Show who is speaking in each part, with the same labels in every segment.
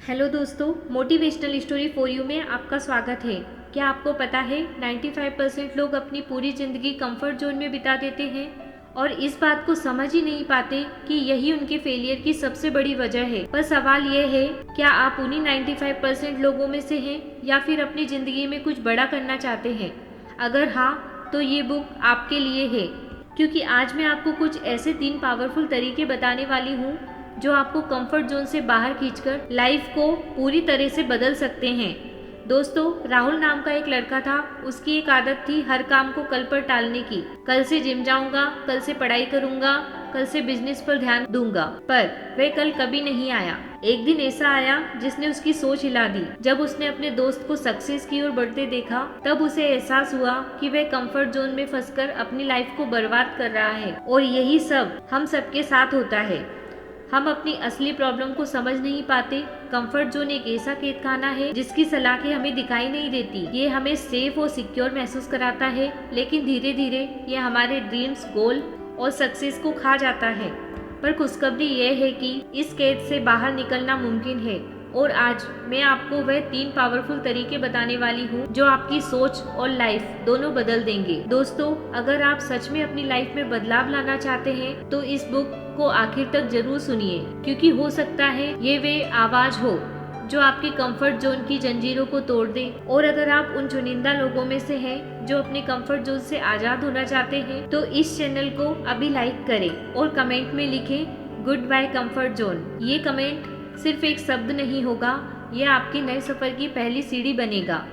Speaker 1: Hello दोस्तों, motivational story for you में आपका स्वागत है। क्या आपको पता है 95% लोग अपनी पूरी ज़िंदगी कंफर्ट जोन में बिता देते हैं और इस बात को समझ ही नहीं पाते कि यही उनके फेलियर की सबसे बड़ी वजह है। पर सवाल ये है, क्या आप उन्हीं 95% लोगों में से हैं या फिर अपनी ज़िंदगी में कुछ बड़ा करना चाहते हैं? अगर हाँ, तो ये बुक आपके लिए है, क्योंकि आज मैं आपको कुछ ऐसे 3 पावरफुल तरीके बताने वाली हूँ जो आपको कंफर्ट जोन से बाहर खींचकर लाइफ को पूरी तरह से बदल सकते हैं। दोस्तों, राहुल नाम का एक लड़का था। उसकी एक आदत थी हर काम को कल पर टालने की। कल से जिम जाऊंगा, कल से पढ़ाई करूंगा, कल से बिजनेस पर ध्यान दूंगा। पर वह कल कभी नहीं आया। एक दिन ऐसा आया जिसने उसकी सोच हिला दी। जब उसने अपने दोस्त को सक्सेस की ओर बढ़ते देखा, तब उसे एहसास हुआ कि वह कंफर्ट जोन में फंसकर अपनी लाइफ को बर्बाद कर रहा है। और यही सब हम सबके साथ होता है। हम अपनी असली प्रॉब्लम को समझ नहीं पाते। कंफर्ट जोन एक ऐसा कैदखाना है जिसकी सलाखें हमें दिखाई नहीं देती। ये हमें सेफ और सिक्योर महसूस कराता है, लेकिन धीरे धीरे ये हमारे ड्रीम्स, गोल और सक्सेस को खा जाता है। पर खुशखबरी यह है कि इस कैद से बाहर निकलना मुमकिन है। और आज मैं आपको वह 3 पावरफुल तरीके बताने वाली हूँ जो आपकी सोच और लाइफ दोनों बदल देंगे। दोस्तों, अगर आप सच में अपनी लाइफ में बदलाव लाना चाहते हैं तो इस बुक को आखिर तक जरूर सुनिए, क्योंकि हो सकता है ये वे आवाज हो जो आपके कंफर्ट जोन की जंजीरों को तोड़ दे। और अगर आप उन चुनिंदा लोगों में से हैं जो अपने कंफर्ट जोन से आजाद होना चाहते हैं, तो इस चैनल को अभी लाइक करें और कमेंट में लिखें गुड बाय कंफर्ट जोन। ये कमेंट सिर्फ एक शब्द नहीं होगा, यह आपके नए सफर की पहली सीढ़ी बनेगा।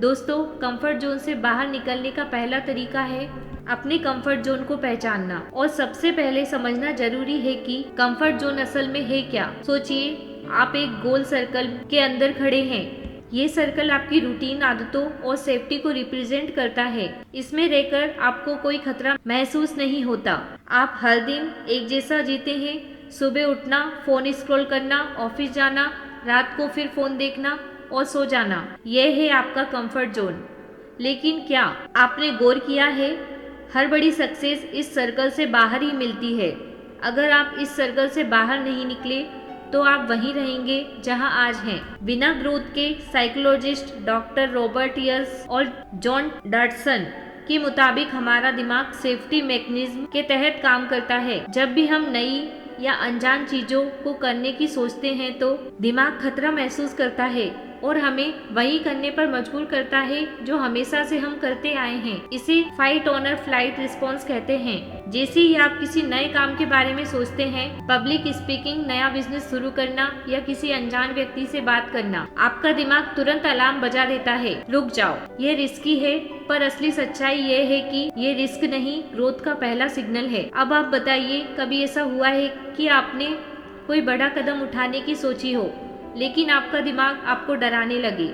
Speaker 1: दोस्तों, कंफर्ट जोन से बाहर निकलने का पहला तरीका है अपने कंफर्ट जोन को पहचानना। और सबसे पहले समझना जरूरी है कि कंफर्ट जोन असल में है क्या। सोचिए, आप एक गोल सर्कल के अंदर खड़े हैं। ये सर्कल आपकी रूटीन, आदतों और सेफ्टी को रिप्रेजेंट करता है। इसमें रहकर आपको कोई खतरा महसूस नहीं होता। आप हर दिन एक जैसा जीते हैं। सुबह उठना, फोन स्क्रॉल करना, ऑफिस जाना, रात को फिर फोन देखना और सो जाना, यह है आपका कंफर्ट जोन। लेकिन क्या आपने गौर किया है, हर बड़ी सक्सेस इस सर्कल से बाहर ही मिलती है। अगर आप इस सर्कल से बाहर नहीं निकले तो आप वहीं रहेंगे जहां आज हैं। बिना ग्रोथ के साइकोलॉजिस्ट डॉक्टर रॉबर्ट यर्स और जॉन डॉटसन के मुताबिक हमारा दिमाग सेफ्टी मैकेनिज्म के तहत काम करता है। जब भी हम नई या अनजान चीजों को करने की सोचते हैं तो दिमाग खतरा महसूस करता है और हमें वही करने पर मजबूर करता है जो हमेशा से हम करते आए हैं। इसे फाइट ऑनर फ्लाइट रिस्पॉन्स कहते हैं। जैसे ही आप किसी नए काम के बारे में सोचते हैं, पब्लिक स्पीकिंग, नया बिजनेस शुरू करना या किसी अनजान व्यक्ति से बात करना, आपका दिमाग तुरंत अलार्म बजा देता है, रुक जाओ, ये रिस्की है। पर असली सच्चाई ये है कि ये रिस्क नहीं, ग्रोथ का पहला सिग्नल है। अब आप बताइए, कभी ऐसा हुआ है कि आपने कोई बड़ा कदम उठाने की सोची हो, लेकिन आपका दिमाग आपको डराने लगे,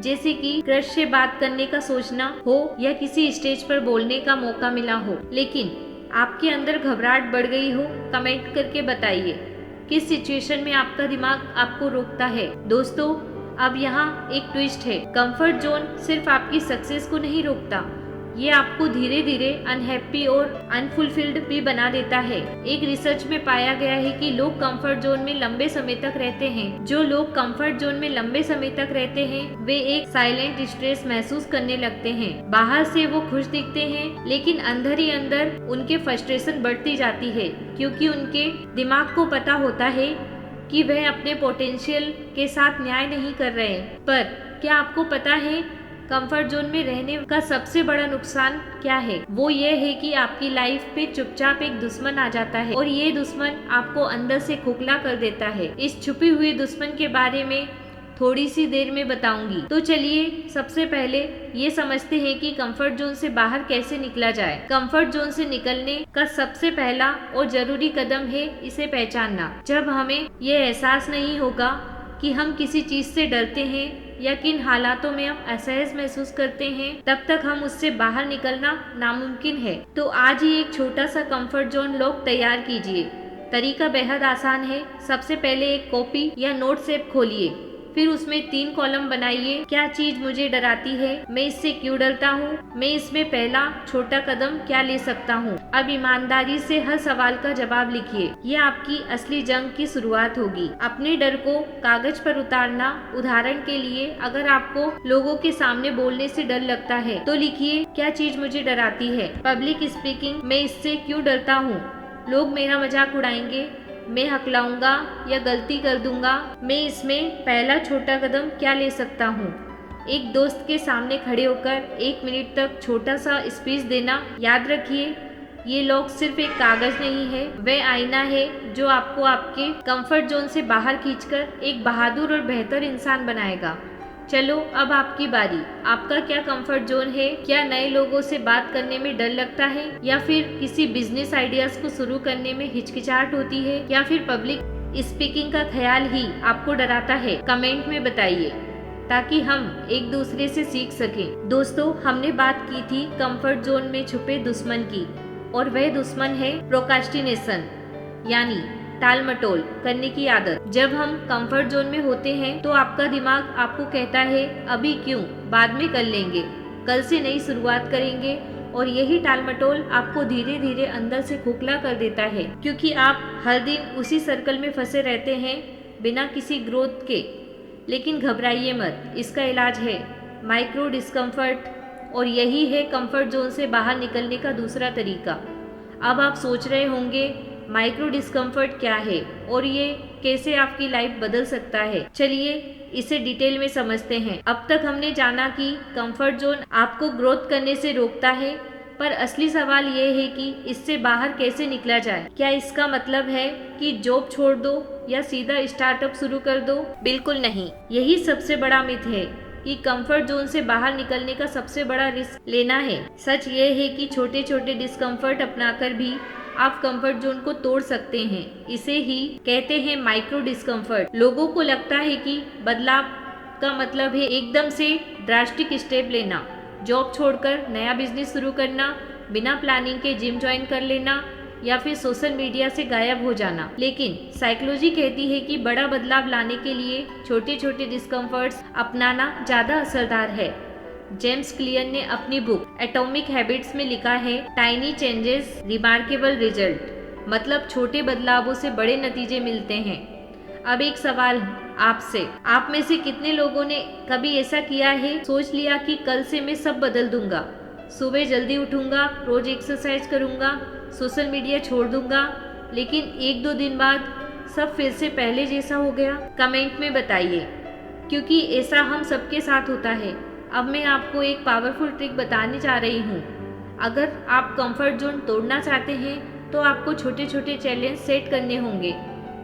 Speaker 1: जैसे कि क्रश से बात करने का सोचना हो या किसी स्टेज पर बोलने का मौका मिला हो, लेकिन आपके अंदर घबराहट बढ़ गई हो? कमेंट करके बताइए किस सिचुएशन में आपका दिमाग आपको रोकता है। दोस्तों, अब यहाँ एक ट्विस्ट है। कंफर्ट जोन सिर्फ आपकी सक्सेस को नहीं रोकता, ये आपको धीरे धीरे अनहैप्पी और अनफुलफिल्ड भी बना देता है। एक रिसर्च में पाया गया है कि लोग कंफर्ट जोन में लंबे समय तक रहते हैं। जो लोग कंफर्ट जोन में लंबे समय तक रहते हैं वे एक साइलेंट स्ट्रेस महसूस करने लगते हैं। बाहर से वो खुश दिखते हैं, लेकिन अंदर ही अंदर उनके फ्रस्ट्रेशन बढ़ती जाती है, क्योंकि उनके दिमाग को पता होता है कि वह अपने पोटेंशियल के साथ न्याय नहीं कर रहे। पर क्या आपको पता है कंफर्ट जोन में रहने का सबसे बड़ा नुकसान क्या है? वो ये है कि आपकी लाइफ पे चुपचाप एक दुश्मन आ जाता है और ये दुश्मन आपको अंदर से खोखला कर देता है। इस छुपी हुई दुश्मन के बारे में थोड़ी सी देर में बताऊंगी। तो चलिए सबसे पहले ये समझते हैं कि कंफर्ट जोन से बाहर कैसे निकला जाए। कंफर्ट जोन से निकलने का सबसे पहला और जरूरी कदम है इसे पहचानना। जब हमें ये एहसास नहीं होगा कि हम किसी चीज से डरते हैं या किन हालातों में हम असहज महसूस करते हैं, तब तक हम उससे बाहर निकलना नामुमकिन है। तो आज ही एक छोटा सा कंफर्ट जोन लॉक तैयार कीजिए। तरीका बेहद आसान है। सबसे पहले एक कॉपी या नोट्स ऐप खोलिए। फिर उसमें 3 कॉलम बनाइए। क्या चीज मुझे डराती है, मैं इससे क्यों डरता हूँ, मैं इसमें पहला छोटा कदम क्या ले सकता हूँ। अब ईमानदारी से हर सवाल का जवाब लिखिए। ये आपकी असली जंग की शुरुआत होगी। अपने डर को कागज पर उतारना। उदाहरण के लिए, अगर आपको लोगों के सामने बोलने से डर लगता है तो लिखिए, क्या चीज मुझे डराती है। पब्लिक स्पीकिंग, मैं इससे क्यों डरता हूँ, लोग मेरा मजाक उड़ाएंगे, मैं हकलाऊंगा या गलती कर दूंगा, मैं इसमें पहला छोटा कदम क्या ले सकता हूँ। एक दोस्त के सामने खड़े होकर 1 मिनट तक छोटा सा स्पीच देना। याद रखिए, ये लोग सिर्फ एक कागज नहीं है, वह आईना है जो आपको आपके कंफर्ट जोन से बाहर खींचकर एक बहादुर और बेहतर इंसान बनाएगा। चलो अब आपकी बारी। आपका क्या कंफर्ट जोन है? क्या नए लोगों से बात करने में डर लगता है, या फिर किसी बिजनेस आइडियाज को शुरू करने में हिचकिचाहट होती है, या फिर पब्लिक स्पीकिंग का ख्याल ही आपको डराता है? कमेंट में बताइए ताकि हम एक दूसरे से सीख सकें। दोस्तों, हमने बात की थी कंफर्ट जोन में छुपे दुश्मन की, और वह दुश्मन है प्रोक्रास्टिनेशन, यानी टाल मटोल करने की आदत। जब हम कंफर्ट जोन में होते हैं तो आपका दिमाग आपको कहता है, अभी क्यों, बाद में कर लेंगे, कल से नई शुरुआत करेंगे। और यही टाल मटोल आपको धीरे धीरे अंदर से खोखला कर देता है, क्योंकि आप हर दिन उसी सर्कल में फंसे रहते हैं बिना किसी ग्रोथ के। लेकिन घबराइए मत, इसका इलाज है माइक्रो डिस्कम्फर्ट, और यही है कंफर्ट जोन से बाहर निकलने का दूसरा तरीका। अब आप सोच रहे होंगे, माइक्रो डिस्कम्फर्ट क्या है और ये कैसे आपकी लाइफ बदल सकता है। चलिए इसे डिटेल में समझते हैं। अब तक हमने जाना कि कंफर्ट जोन आपको ग्रोथ करने से रोकता है, पर असली सवाल ये है कि इससे बाहर कैसे निकला जाए। क्या इसका मतलब है कि जॉब छोड़ दो या सीधा स्टार्टअप शुरू कर दो? बिल्कुल नहीं। यही सबसे बड़ा मिथ है कि कंफर्ट जोन से बाहर निकलने का सबसे बड़ा रिस्क लेना है। सच ये है कि छोटे छोटे डिस्कम्फर्ट अपनाकर भी आप कंफर्ट जोन को तोड़ सकते हैं। इसे ही कहते हैं माइक्रो डिस्कम्फर्ट। लोगों को लगता है कि बदलाव का मतलब है एकदम से ड्रास्टिक स्टेप लेना, जॉब छोड़कर नया बिजनेस शुरू करना, बिना प्लानिंग के जिम ज्वाइन कर लेना, या फिर सोशल मीडिया से गायब हो जाना। लेकिन साइकोलॉजी कहती है कि बड़ा बदलाव लाने के लिए छोटे छोटे डिस्कम्फर्ट्स अपनाना ज्यादा असरदार है। जेम्स क्लियर ने अपनी बुक एटॉमिक हैबिट्स में लिखा है, टाइनी चेंजेस रिमार्केबल रिजल्ट, मतलब छोटे बदलावों से बड़े नतीजे मिलते हैं। अब एक सवाल आपसे, आप में से कितने लोगों ने कभी ऐसा किया है, सोच लिया कि कल से मैं सब बदल दूंगा, सुबह जल्दी उठूंगा, रोज एक्सरसाइज करूंगा, सोशल मीडिया छोड़ दूंगा, लेकिन 1-2 दिन बाद सब फिर से पहले जैसा हो गया? कमेंट में बताइए, क्योंकि ऐसा हम सबके साथ होता है। अब मैं आपको एक पावरफुल ट्रिक बताने जा रही हूँ। अगर आप कंफर्ट जोन तोड़ना चाहते हैं तो आपको छोटे छोटे चैलेंज सेट करने होंगे।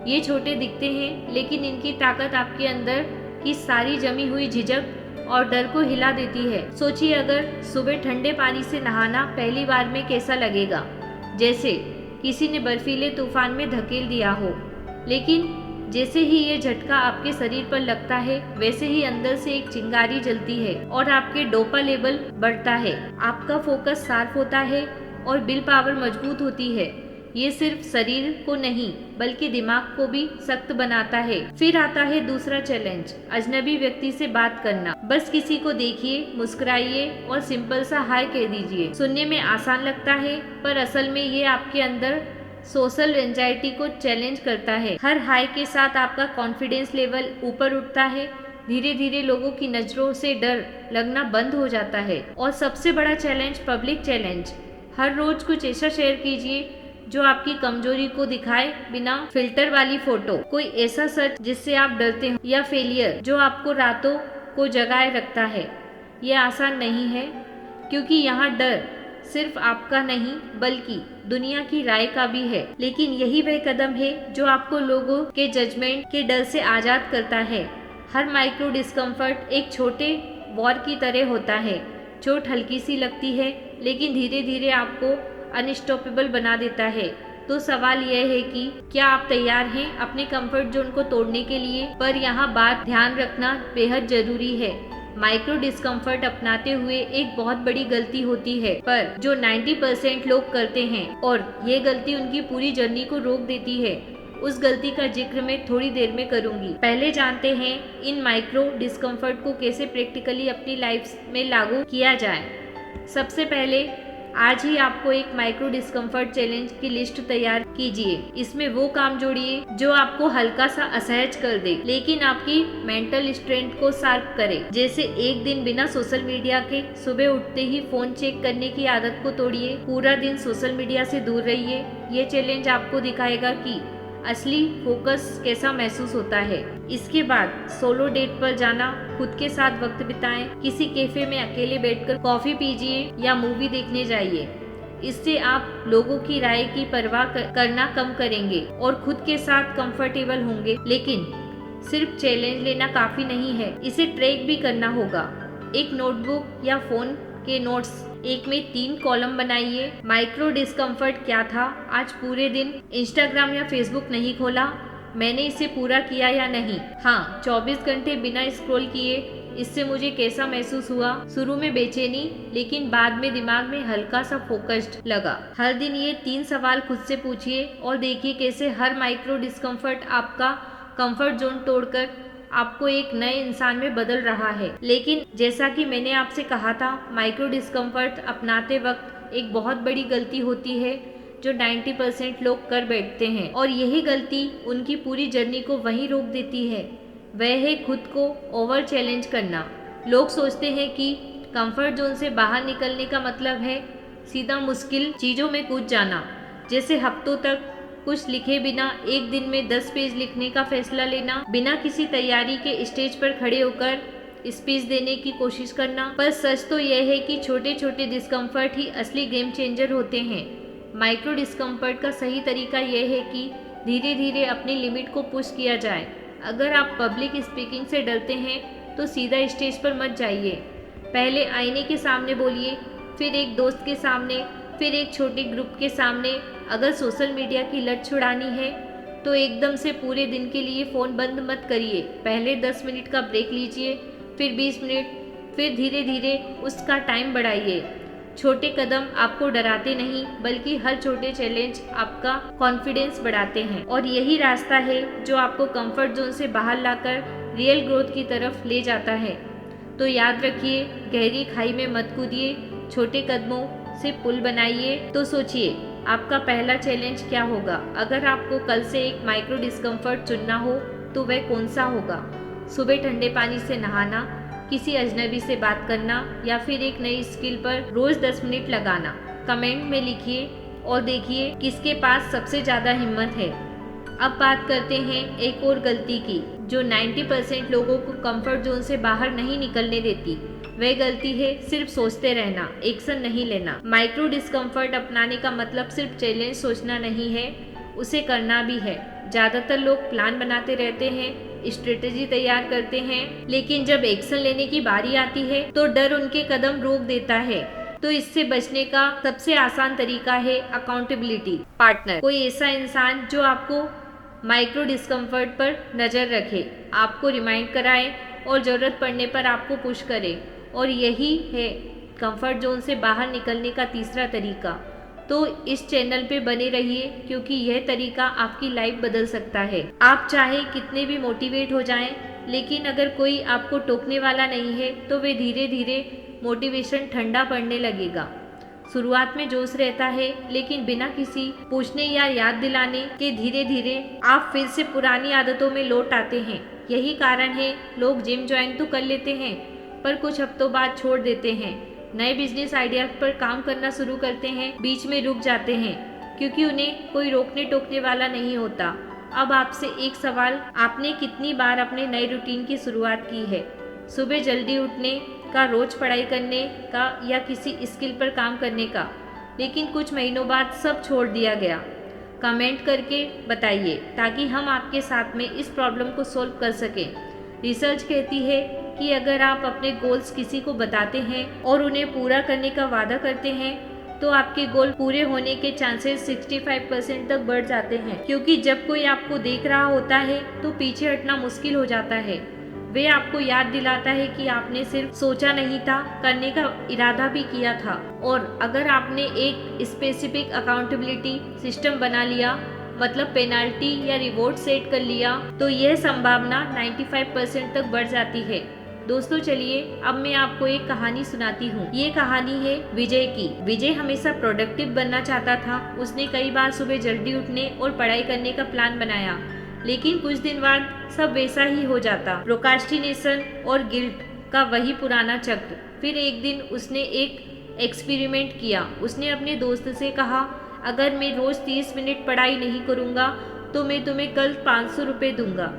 Speaker 1: ये छोटे दिखते हैं, लेकिन इनकी ताकत आपके अंदर की सारी जमी हुई झिझक और डर को हिला देती है। सोचिए, अगर सुबह ठंडे पानी से नहाना पहली बार में कैसा लगेगा, जैसे किसी ने बर्फीले तूफान में धकेल दिया हो। लेकिन जैसे ही ये झटका आपके शरीर पर लगता है, वैसे ही अंदर से एक चिंगारी जलती है और आपके डोपा लेवल बढ़ता है, आपका फोकस शार्प होता है और विल पावर मजबूत होती है। ये सिर्फ शरीर को नहीं बल्कि दिमाग को भी सख्त बनाता है। फिर आता है दूसरा चैलेंज, अजनबी व्यक्ति से बात करना। बस किसी को देखिए, मुस्कुराइए और सिंपल सा हाय कह दीजिए। सुनने में आसान लगता है, पर असल में ये आपके अंदर सोशल एंजाइटी को चैलेंज करता है। हर हाई के साथ आपका कॉन्फिडेंस लेवल ऊपर उठता है। धीरे धीरे लोगों की नजरों से डर लगना बंद हो जाता है। और सबसे बड़ा चैलेंज, पब्लिक चैलेंज। हर रोज कुछ ऐसा शेयर कीजिए जो आपकी कमजोरी को दिखाए बिना फिल्टर वाली फोटो। कोई ऐसा सच जिससे आप डरते हो, या फेलियर जो आपको रातों को जगाए रखता है। यह आसान नहीं है, क्योंकि यहाँ डर सिर्फ आपका नहीं बल्कि दुनिया की राय का भी है। लेकिन यही वह कदम है जो आपको लोगों के जजमेंट के डर से आजाद करता है। हर माइक्रो डिस्कम्फर्ट एक छोटे वॉर की तरह होता है। चोट हल्की सी लगती है, लेकिन धीरे धीरे आपको अनस्टॉपेबल बना देता है। तो सवाल यह है कि क्या आप तैयार हैं अपने कंफर्ट जोन को तोड़ने के लिए? पर यहाँ बात ध्यान रखना बेहद जरूरी है। माइक्रो डिस्कम्फर्ट अपनाते हुए एक बहुत बड़ी गलती होती है, पर जो 90% लोग करते हैं, और ये गलती उनकी पूरी जर्नी को रोक देती है। उस गलती का जिक्र मैं थोड़ी देर में करूंगी। पहले जानते हैं इन माइक्रो डिस्कम्फर्ट को कैसे प्रैक्टिकली अपनी लाइफ में लागू किया जाए। सबसे पहले आज ही आपको एक माइक्रो डिस्कम्फर्ट चैलेंज की लिस्ट तैयार कीजिए। इसमें वो काम जोड़िए जो आपको हल्का सा असहज कर दे लेकिन आपकी मेंटल स्ट्रेंथ को शार्प करे। जैसे एक दिन बिना सोशल मीडिया के सुबह उठते ही फोन चेक करने की आदत को तोड़िए। पूरा दिन सोशल मीडिया से दूर रहिए। ये चैलेंज आपको दिखाएगा कि असली फोकस कैसा महसूस होता है। इसके बाद सोलो डेट पर जाना, खुद के साथ वक्त बिताएं। किसी कैफे में अकेले बैठकर कॉफी पीजिए या मूवी देखने जाइए। इससे आप लोगों की राय की परवाह करना कम करेंगे और खुद के साथ कंफर्टेबल होंगे। लेकिन सिर्फ चैलेंज लेना काफी नहीं है, इसे ट्रैक भी करना होगा। एक नोटबुक या फोन के नोट्स एक में 3 कॉलम बनाइए। माइक्रो डिस्कम्फर्ट क्या था? आज पूरे दिन इंस्टाग्राम या फेसबुक नहीं खोला, मैंने इसे पूरा किया या नहीं? हाँ, 24 घंटे बिना स्क्रॉल किए, इससे मुझे कैसा महसूस हुआ? शुरू में बेचैनी, लेकिन बाद में दिमाग में हल्का सा फोकस्ड लगा। हर दिन ये 3 सवाल खुद से पूछिए और देखिए कैसे हर माइक्रो डिस्कम्फर्ट आपका कंफर्ट जोन तोड़कर आपको एक नए इंसान में बदल रहा है। लेकिन जैसा कि मैंने आपसे कहा था, माइक्रो डिस्कम्फर्ट अपनाते वक्त एक बहुत बड़ी गलती होती है जो 90% लोग कर बैठते हैं और यही गलती उनकी पूरी जर्नी को वहीं रोक देती है। वह है खुद को ओवर चैलेंज करना। लोग सोचते हैं कि कंफर्ट जोन से बाहर निकलने का मतलब है सीधा मुश्किल चीज़ों में कूद जाना, जैसे हफ्तों तक कुछ लिखे बिना एक दिन में 10 पेज लिखने का फैसला लेना, बिना किसी तैयारी के स्टेज पर खड़े होकर स्पीच देने की कोशिश करना। पर सच तो यह है कि छोटे छोटे डिस्कम्फर्ट ही असली गेम चेंजर होते हैं। माइक्रो डिस्कम्फर्ट का सही तरीका यह है कि धीरे धीरे अपनी लिमिट को पुश किया जाए। अगर आप पब्लिक स्पीकिंग से डरते हैं तो सीधा स्टेज पर मत जाइए। पहले आईने के सामने बोलिए, फिर एक दोस्त के सामने, फिर एक छोटे ग्रुप के सामने। अगर सोशल मीडिया की लत छुड़ानी है तो एकदम से पूरे दिन के लिए फ़ोन बंद मत करिए। पहले 10 मिनट का ब्रेक लीजिए, फिर 20 मिनट, फिर धीरे धीरे उसका टाइम बढ़ाइए। छोटे कदम आपको डराते नहीं, बल्कि हर छोटे चैलेंज आपका कॉन्फिडेंस बढ़ाते हैं और यही रास्ता है जो आपको कंफर्ट जोन से बाहर लाकर रियल ग्रोथ की तरफ ले जाता है। तो याद रखिए, गहरी खाई में मत कूदिए, छोटे कदमों से पुल बनाइए। तो सोचिए, आपका पहला चैलेंज क्या होगा? अगर आपको कल से एक माइक्रो डिस्कम्फर्ट चुनना हो तो वह कौन सा होगा? सुबह ठंडे पानी से नहाना, किसी अजनबी से बात करना या फिर एक नई स्किल पर रोज 10 मिनट लगाना? कमेंट में लिखिए और देखिए किसके पास सबसे ज़्यादा हिम्मत है। अब बात करते हैं एक और गलती की जो 90% लोगों को कंफर्ट जोन से बाहर नहीं निकलने देती। वह गलती है सिर्फ सोचते रहना, एक्शन नहीं लेना। माइक्रो डिस्कम्फर्ट अपनाने का मतलब सिर्फ चैलेंज सोचना नहीं है, उसे करना भी है। ज़्यादातर लोग प्लान बनाते रहते हैं, स्ट्रेटेजी तैयार करते हैं, लेकिन जब एक्शन लेने की बारी आती है तो डर उनके कदम रोक देता है। तो इससे बचने का सबसे आसान तरीका है अकाउंटेबिलिटी पार्टनर। कोई ऐसा इंसान जो आपको माइक्रो डिस्कम्फर्ट पर नज़र रखे, आपको रिमाइंड कराए और ज़रूरत पड़ने पर आपको पुश करे। और यही है कंफर्ट जोन से बाहर निकलने का तीसरा तरीका। तो इस चैनल पे बने रहिए क्योंकि यह तरीका आपकी लाइफ बदल सकता है। आप चाहे कितने भी मोटिवेट हो जाएं, लेकिन अगर कोई आपको टोकने वाला नहीं है तो वे धीरे धीरे मोटिवेशन ठंडा पड़ने लगेगा। शुरुआत में जोश रहता है, लेकिन बिना किसी पूछने या याद दिलाने के धीरे धीरे आप फिर से पुरानी आदतों में लौट आते हैं। यही कारण है लोग जिम ज्वाइन तो कर लेते हैं पर कुछ हफ्तों बाद छोड़ देते हैं। नए बिजनेस आइडियाज पर काम करना शुरू करते हैं, बीच में रुक जाते हैं क्योंकि उन्हें कोई रोकने टोकने वाला नहीं होता। अब आपसे एक सवाल, आपने कितनी बार अपने नए रूटीन की शुरुआत की है? सुबह जल्दी उठने का, रोज पढ़ाई करने का या किसी स्किल पर काम करने का, लेकिन कुछ महीनों बाद सब छोड़ दिया गया? कमेंट करके बताइए ताकि हम आपके साथ में इस प्रॉब्लम को सॉल्व कर सकें। रिसर्च कहती है कि अगर आप अपने गोल्स किसी को बताते हैं और उन्हें पूरा करने का वादा करते हैं तो आपके गोल पूरे होने के चांसेस 65% तक बढ़ जाते हैं। क्योंकि जब कोई आपको देख रहा होता है तो पीछे हटना मुश्किल हो जाता है। वे आपको याद दिलाता है कि आपने सिर्फ सोचा नहीं था, करने का इरादा भी किया था। और अगर आपने एक स्पेसिफिक अकाउंटेबिलिटी सिस्टम बना लिया, मतलब पेनाल्टी या रिवॉर्ड सेट कर लिया तो यह संभावना 95% तक बढ़ जाती है। दोस्तों चलिए अब मैं आपको एक कहानी सुनाती हूँ। ये कहानी है विजय की। विजय हमेशा प्रोडक्टिव बनना चाहता था। उसने कई बार सुबह जल्दी उठने और पढ़ाई करने का प्लान बनाया, लेकिन कुछ दिन बाद सब वैसा ही हो जाता। प्रोक्रास्टिनेशन और गिल्ट का वही पुराना चक्र। फिर एक दिन उसने एक एक्सपेरिमेंट किया। उसने अपने दोस्त से कहा, अगर मैं रोज 30 मिनट पढ़ाई नहीं करूँगा तो मैं तुम्हें कल 500 रुपये दूंगा।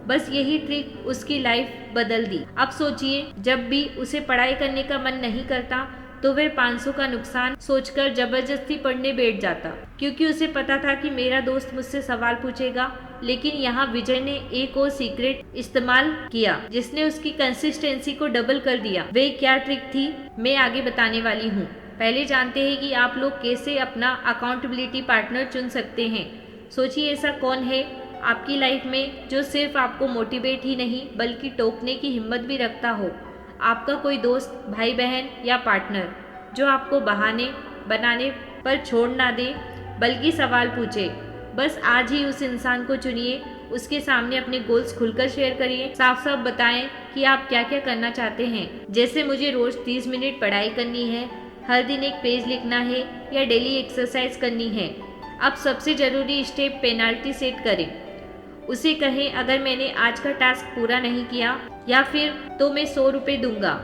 Speaker 1: बस यही ट्रिक उसकी लाइफ बदल दी। अब सोचिए, जब भी उसे पढ़ाई करने का मन नहीं करता तो वह 500 का नुकसान सोचकर जबरदस्ती पढ़ने बैठ जाता, क्योंकि उसे पता था कि मेरा दोस्त मुझसे सवाल पूछेगा। लेकिन यहाँ विजय ने एक और सीक्रेट इस्तेमाल किया जिसने उसकी कंसिस्टेंसी को डबल कर दिया। वह क्या ट्रिक थी मैं आगे बताने वाली हूँ। पहले जानते हैं कि आप लोग कैसे अपना अकाउंटेबिलिटी पार्टनर चुन सकते हैं। सोचिए ऐसा कौन है आपकी लाइफ में जो सिर्फ आपको मोटिवेट ही नहीं बल्कि टोकने की हिम्मत भी रखता हो। आपका कोई दोस्त, भाई बहन या पार्टनर जो आपको बहाने बनाने पर छोड़ ना दे बल्कि सवाल पूछे। बस आज ही उस इंसान को चुनिए, उसके सामने अपने गोल्स खुलकर शेयर करिए, साफ साफ बताएं कि आप क्या क्या करना चाहते हैं। जैसे मुझे रोज 30 मिनट पढ़ाई करनी है, हर दिन एक पेज लिखना है या डेली एक्सरसाइज करनी है। अब सबसे जरूरी स्टेप पेनाल्टी सेट करें। उसे कहें, अगर मैंने आज का टास्क पूरा नहीं किया या फिर तो मैं 100 रुपये दूंगा।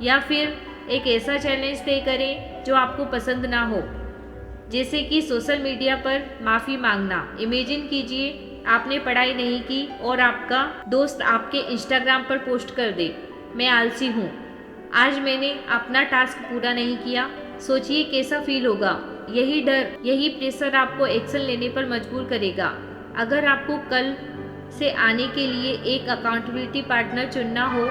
Speaker 1: या फिर एक ऐसा चैलेंज तय करें जो आपको पसंद ना हो, जैसे कि सोशल मीडिया पर माफ़ी मांगना। इमेजिन कीजिए आपने पढ़ाई नहीं की और आपका दोस्त आपके इंस्टाग्राम पर पोस्ट कर दे, मैं आलसी हूँ, आज मैंने अपना टास्क पूरा नहीं किया। सोचिए कैसा फील होगा। यही डर, यही प्रेशर आपको एक्शन लेने पर मजबूर करेगा। अगर आपको कल से आने के लिए एक अकाउंटेबिलिटी पार्टनर चुनना हो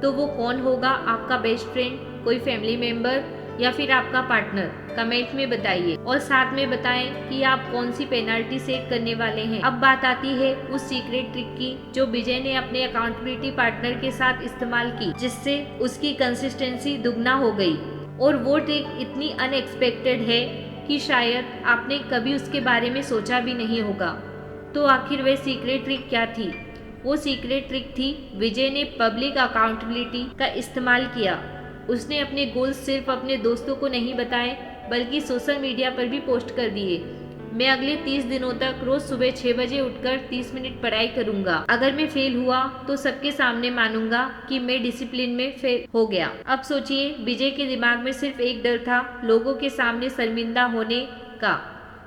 Speaker 1: तो वो कौन होगा? आपका बेस्ट फ्रेंड, कोई फैमिली मेम्बर या फिर आपका पार्टनर? कमेंट में बताइए और साथ में बताएं कि आप कौन सी पेनाल्टी सेट करने वाले हैं। अब बात आती है उस सीक्रेट ट्रिक की जो विजय ने अपने अकाउंटेबिलिटी पार्टनर के साथ इस्तेमाल की, जिससे उसकी कंसिस्टेंसी दुगना हो गई। और वो ट्रिक इतनी अनएक्सपेक्टेड है कि शायद आपने कभी उसके बारे में सोचा भी नहीं होगा। तो आखिर वह सीक्रेट ट्रिक क्या थी? वो सीक्रेट ट्रिक थी, विजय ने पब्लिक अकाउंटेबिलिटी का इस्तेमाल किया। उसने अपने गोल्स सिर्फ अपने दोस्तों को नहीं बताए बल्कि सोशल मीडिया पर भी पोस्ट कर दिए। मैं अगले 30 दिनों तक रोज सुबह 6 बजे उठकर 30 मिनट पढ़ाई करूंगा। अगर मैं फेल हुआ तो सबके सामने मानूंगा कि मैं डिसिप्लिन में फेल हो गया। अब सोचिए, विजय के दिमाग में सिर्फ एक डर था, लोगों के सामने शर्मिंदा होने का।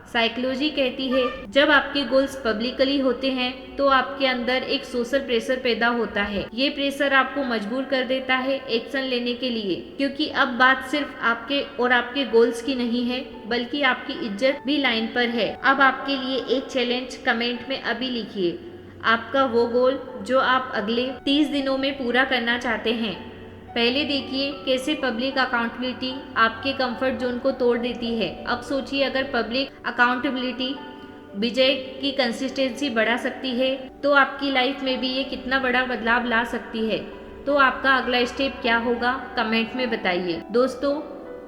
Speaker 1: साइकोलॉजी कहती है जब आपके गोल्स पब्लिकली होते हैं तो आपके अंदर एक सोशल प्रेशर पैदा होता है। ये प्रेशर आपको मजबूर कर देता है एक्शन लेने के लिए, क्योंकि अब बात सिर्फ आपके और आपके गोल्स की नहीं है बल्कि आपकी इज्जत भी लाइन पर है। अब आपके लिए एक चैलेंज कमेंट में अभी लिखिए, आपका वो गोल जो आप अगले 30 दिनों में पूरा करना चाहते हैं। पहले देखिए कैसे पब्लिक अकाउंटेबिलिटी आपके कंफर्ट जोन को तोड़ देती है। अब सोचिए, अगर पब्लिक अकाउंटेबिलिटी विजय की कंसिस्टेंसी बढ़ा सकती है तो आपकी लाइफ में भी ये कितना बड़ा बदलाव ला सकती है। तो आपका अगला स्टेप क्या होगा? कमेंट में बताइए। दोस्तों,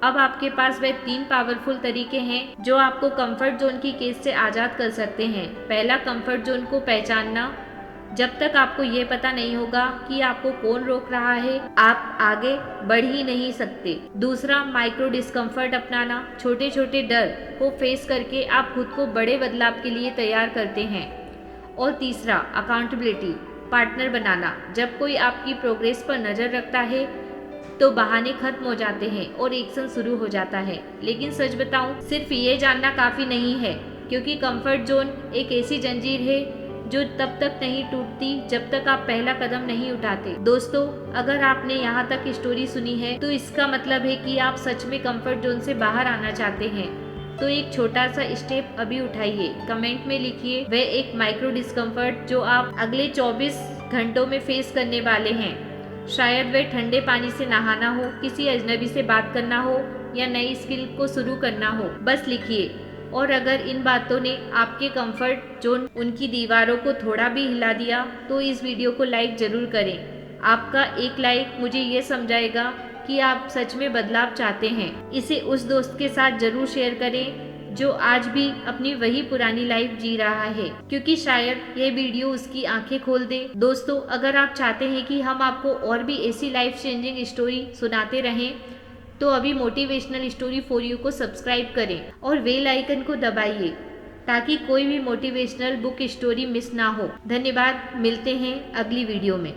Speaker 1: अब आपके पास वह 3 पावरफुल तरीके हैं जो आपको कंफर्ट जोन की केस से आज़ाद कर सकते हैं। पहला, कंफर्ट जोन को पहचानना। जब तक आपको ये पता नहीं होगा कि आपको कौन रोक रहा है, आप आगे बढ़ ही नहीं सकते। दूसरा, माइक्रो डिस्कम्फर्ट अपनाना। छोटे छोटे डर को फेस करके आप खुद को बड़े बदलाव के लिए तैयार करते हैं। और तीसरा, अकाउंटेबिलिटी पार्टनर बनाना। जब कोई आपकी प्रोग्रेस पर नज़र रखता है तो बहाने खत्म हो जाते हैं और एक्शन शुरू हो जाता है। लेकिन सच बताऊं, सिर्फ ये जानना काफ़ी नहीं है, क्योंकि कंफर्ट जोन एक ऐसी जंजीर है जो तब तक नहीं टूटती जब तक आप पहला कदम नहीं उठाते। दोस्तों, अगर आपने यहाँ तक स्टोरी सुनी है तो इसका मतलब है कि आप सच में कंफर्ट जोन से बाहर आना चाहते हैं। तो एक छोटा सा स्टेप अभी उठाइए। कमेंट में लिखिए वह एक माइक्रो डिस्कम्फर्ट जो आप अगले 24 घंटों में फेस करने वाले हैं। शायद वह ठंडे पानी से नहाना हो, किसी अजनबी से बात करना हो या नई स्किल को शुरू करना हो। बस लिखिए। और अगर इन बातों ने आपके कंफर्ट जोन उनकी दीवारों को थोड़ा भी हिला दिया तो इस वीडियो को लाइक ज़रूर करें। आपका एक लाइक मुझे ये समझाएगा कि आप सच में बदलाव चाहते हैं। इसे उस दोस्त के साथ ज़रूर शेयर करें जो आज भी अपनी वही पुरानी लाइफ जी रहा है, क्योंकि शायद ये वीडियो उसकी आंखें खोल दे। दोस्तों, अगर आप चाहते हैं कि हम आपको और भी ऐसी लाइफ चेंजिंग स्टोरी सुनाते रहें तो अभी मोटिवेशनल स्टोरी फॉर यू को सब्सक्राइब करें और बेल आइकन को दबाइए ताकि कोई भी मोटिवेशनल बुक स्टोरी मिस ना हो। धन्यवाद, मिलते हैं अगली वीडियो में।